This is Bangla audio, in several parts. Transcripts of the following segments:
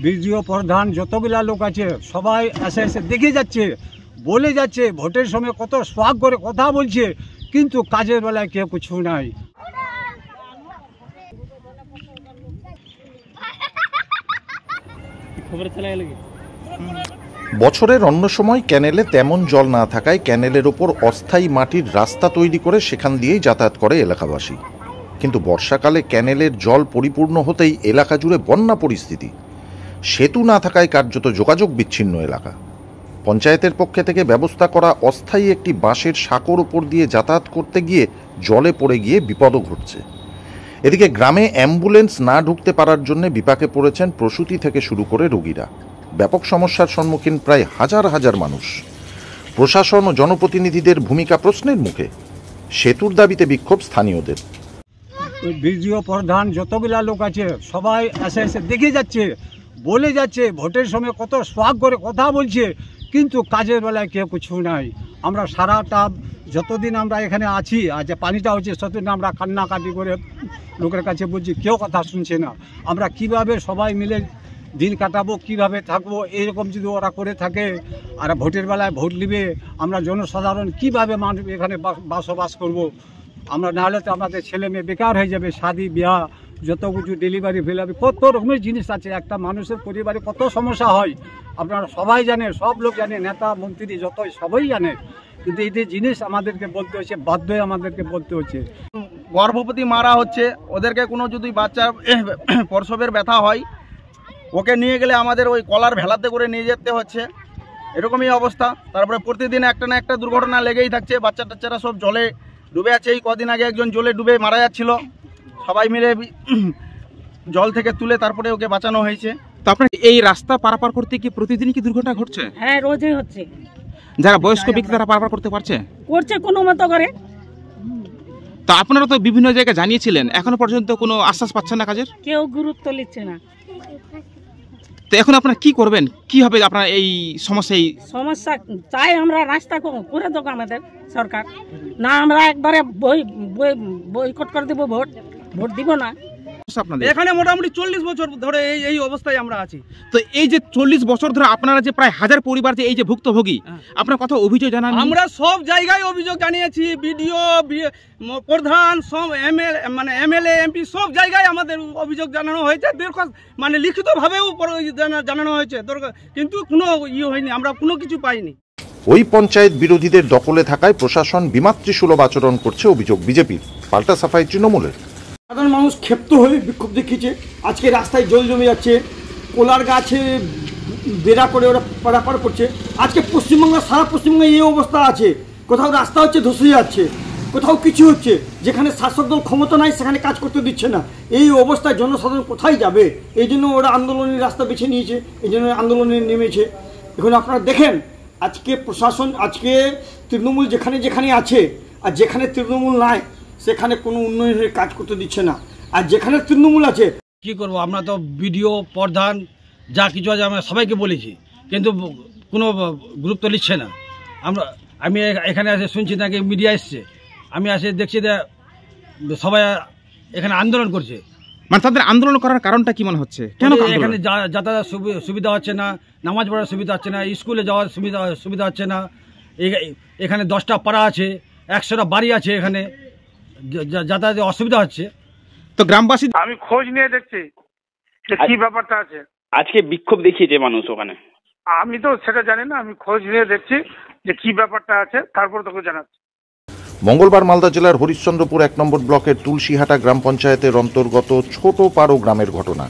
বিডিও প্রধান যতগুলা লোক আছে সবাই এসে এসে দেখে যাচ্ছে, বলে যাচ্ছে, ভোটের সময় কত সোয়াগ করে কথা বলছে, কিন্তু কাজের বেলায় কেউ কিছু নাই। বছরের অন্য সময় ক্যানেলে তেমন জল না থাকায় ক্যানেলের ওপর অস্থায়ী মাটির রাস্তা তৈরি করে সেখান দিয়েই যাতায়াত করে এলাকাবাসী। কিন্তু বর্ষাকালে ক্যানেলের জল পরিপূর্ণ হতেই এলাকা জুড়ে বন্যা পরিস্থিতি। সেতু না থাকায় কার্যত যোগাযোগ বিচ্ছিন্ন এলাকা। পঞ্চায়েতের পক্ষে থেকে ব্যবস্থা করা অস্থায়ী একটি বাঁশের সাঁকোর উপর দিয়ে যাতায়াত করতে গিয়ে জলে পড়ে গিয়ে বিপদও ঘটছে। এদিকে গ্রামে অ্যাম্বুলেন্স না ঢুকতে পারার জন্য বিপাকে পড়েছেন প্রসূতি থেকে শুরু করে রোগীরা। ব্যাপক সমস্যার সম্মুখীন প্রায় হাজার হাজার মানুষ। প্রশাসন ও জনপ্রতিনিধিদের ভূমিকা প্রশ্নের মুখে। সেতুর দাবিতে বিক্ষোভ স্থানীয়দের। বিডিও প্রধান যতগুলা লোক আছে সবাই এসে এসে দেখে যাচ্ছে, বলে যাচ্ছে, ভোটের সময় কত সোয়াগ করে কথা বলছে, কিন্তু কাজের বেলায় কেউ কিছু নাই। আমরা সারাটা যতদিন আমরা এখানে আছি আর যে পানিটা হচ্ছে ততদিন আমরা কান্নাকাটি করে লোকের কাছে বলছি, কেউ কথা শুনছে না। আমরা কিভাবে সবাই মিলে দিন কাটাবো, কিভাবে থাকবো, এইরকম যদি ওরা করে থাকে আর ভোটের বেলায় ভোট নিবে, আমরা জনসাধারণ কিভাবে মানুষ এখানে বসবাস করব। আমরা নাহলে তো আমাদের ছেলে মেয়ে বেকার হয়ে যাবে, শাদি বিয়াহ যত কিছু ডেলিভারি ফেলাবে, কত রকমের জিনিস আছে। একটা মানুষের পরিবারে কত সমস্যা হয় আপনারা সবাই জানে, সব লোক জানে, নেতা মন্ত্রী যতই সবাই জানে, কিন্তু এই যে জিনিস আমাদেরকে বলতে হচ্ছে, বাধ্য হয়ে আমাদেরকে বলতে হচ্ছে। গর্ভবতী মারা হচ্ছে, ওদেরকে কোনো যদি বাচ্চা প্রসবের ব্যথা হয়, ওকে নিয়ে গেলে আমাদের ওই কলার ভেলাতে করে নিয়ে যেতে হচ্ছে, এরকমই অবস্থা। তারপরে প্রতিদিন একটা না একটা দুর্ঘটনা লেগেই থাকছে। বাচ্চা টাচ্চারা সব জলে ডুবে আছে। এই কদিন আগে একজন জলে ডুবে মারা যাচ্ছিল, সবাই মিলে জল থেকে তুলে তারপরে ওকে বাঁচানো হয়েছে। তো আপনার এই রাস্তা পারাপার করতে কি প্রতিদিনই কি দুর্ঘটনা ঘটছে? হ্যাঁ, রোজই হচ্ছে। যারা বয়স্ক ব্যক্তি তারা পারাপার করতে পারছে? করছে কোনো মতো করে। তো আপনারা তো বিভিন্ন জায়গায় জানিয়েছিলেন, এখনো পর্যন্ত কোনো আশ্বাস পাচ্ছেন না কাজের? কেউ গুরুত্ব নিচ্ছে না। তো এখন আপনারা কি করবেন, কি হবে আপনার এই সমস্যা? চাই আমরা রাস্তা করে দেবো আমাদের সরকার, না আমরা একবারে বয়কট করে দেবো, ভোট দিব না। এখানে মোটামুটি 40 বছর ধরে এই অবস্থায় আমরা আছি। তো এই যে 40 বছর ধরে আপনারা যে প্রায় হাজার পরিবার যে এই যে ভুক্তভোগী, আপনার কথা অভিযোগ জানান? আমরা সব জায়গায় অভিযোগ জানিয়েছি, বিডিও প্রধান সব এমএলএ এমপি সব জায়গায় আমাদের অভিযোগ জানানো হয়েছে, মানে লিখিতভাবেও জানানো হয়েছে, কিন্তু কোনো হয়নি, আমরা কোনো কিছু পাইনি। ওই পঞ্চায়েত বিরোধীদের দখলে থাকায় প্রশাসন বিমাতৃসুলভ আচরণ করছে অভিযোগ বিজেপির। পাল্টা সাফাই তৃণমূলের। সাধারণ মানুষ ক্ষিপ্ত হয়ে বিক্ষোভ দেখিয়েছে। আজকে রাস্তায় জল জমে যাচ্ছে, কোলার গাছে বেড়া করে ওরা পারাপার করছে। আজকে পশ্চিমবঙ্গের সারা পশ্চিমবঙ্গে এই অবস্থা আছে, কোথাও রাস্তা হচ্ছে ধসে যাচ্ছে, কোথাও কিছু হচ্ছে। যেখানে শাসক দল ক্ষমতা নাই সেখানে কাজ করতে দিচ্ছে না। এই অবস্থায় জনসাধারণ কোথায় যাবে? এই জন্য ওরা আন্দোলনের রাস্তা বেছে নিয়েছে, এই জন্য আন্দোলনে নেমেছে। এখন আপনারা দেখেন আজকে প্রশাসন, আজকে তৃণমূল যেখানে যেখানে আছে আর যেখানে তৃণমূল নাই সেখানে কোনো উন্নয়নের কাজ করতে দিচ্ছে না, আর যেখানে তৃণমূল আছে কি করব। আমরা তো বিডিও প্রধান যা কিছু আছে আমরা সবাইকে বলেছি, কিন্তু কোনো গুরুত্ব নিচ্ছে না। আমি এখানে এসে শুনছি নাকি মিডিয়া এসছে, আমি এসে দেখছি যে সবাই এখানে আন্দোলন করছে। মানে তাদের আন্দোলন করার কারণটা কি মনে হচ্ছে? কেন এখানে যাতায়াত সুবিধা হচ্ছে না, নামাজ পড়ার সুবিধা হচ্ছে না, স্কুলে যাওয়ার সুবিধা হচ্ছে না। এখানে 10টা পাড়া আছে, 100টা বাড়ি আছে, এখানে যাতায়াতের অসুবিধা হচ্ছে। তো গ্রামবাসী, আমি খোঁজ নিয়ে দেখছি যে কি ব্যাপারটা আছে। আজকে বিক্ষোভ দেখিয়েছে মানুষ ওখানে, আমি তো সেটা জানি না, আমি খোঁজ নিয়ে দেখছি যে কি ব্যাপারটা আছে, তারপর তোকে জানাচ্ছি। মঙ্গলবার মালদা জেলার হরিশ্চন্দ্রপুর 1 নম্বর ব্লকের তুলসীহাটা গ্রাম পঞ্চায়েতের অন্তর্গত ছোট পাড়ো গ্রামের ঘটনা।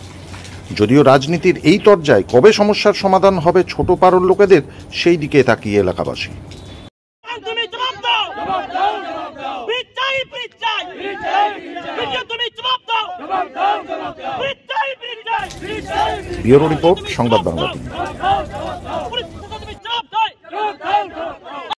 যদিও রাজনীতির এই তরজায় কবে সমস্যার সমাধান হবে ছোট পাড়োর লোকেদের, সেই দিকে তাকিয়ে এলাকাবাসী। ব্যুরো রিপোর্ট, সংবাদ বাংলা।